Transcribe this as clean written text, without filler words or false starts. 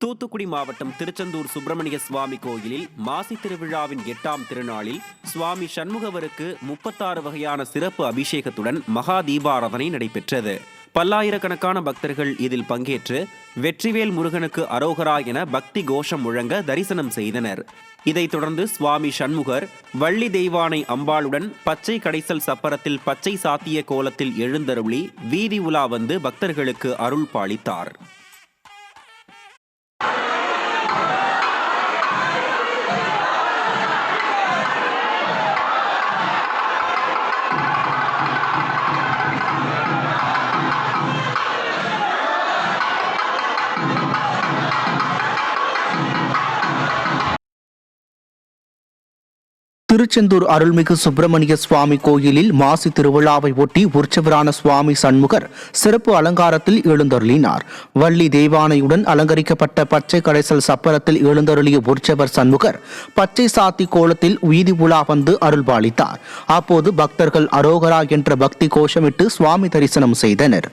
தூத்துக்குடி மாவட்டம் திருச்செந்தூர் சுப்பிரமணிய சுவாமி கோயிலில் மாசி திருவிழாவின் 8ஆம் திருநாளில் சுவாமி சண்முகவருக்கு 36 வகையான சிறப்பு அபிஷேகத்துடன் மகா தீபாராதனை நடைபெற்றது. பல்லாயிரக்கணக்கான பக்தர்கள் இதில் பங்கேற்று வெற்றிவேல் முருகனுக்கு அரோகரா என பக்தி கோஷம் முழங்க தரிசனம் செய்தனர். இதைத் தொடர்ந்து சுவாமி சண்முகர் வள்ளி தெய்வானை அம்பாளுடன் பச்சை கடைசல் சப்பரத்தில் பச்சை சாத்திய கோலத்தில் எழுந்தருளி வீதி உலா வந்து பக்தர்களுக்கு அருள் பாலித்தார். திருச்செந்தூர் அருள்மிகு சுப்பிரமணிய சுவாமி கோயிலில் மாசி திருவிழாவை ஒட்டி உற்சவரான சுவாமி சண்முகர் சிறப்பு அலங்காரத்தில் எழுந்தருளினார். வள்ளி தெய்வானையுடன் அலங்கரிக்கப்பட்ட பச்சை கடைசல் சப்பரத்தில் எழுந்தருளிய உற்சவர் சண்முகர் பச்சை சாத்தி கோலத்தில் வீதி உலா வந்து அருள்பாலித்தார். அப்போது பக்தர்கள் அரோகரா என்ற பக்தி கோஷமிட்டு சுவாமி தரிசனம் செய்தனர்.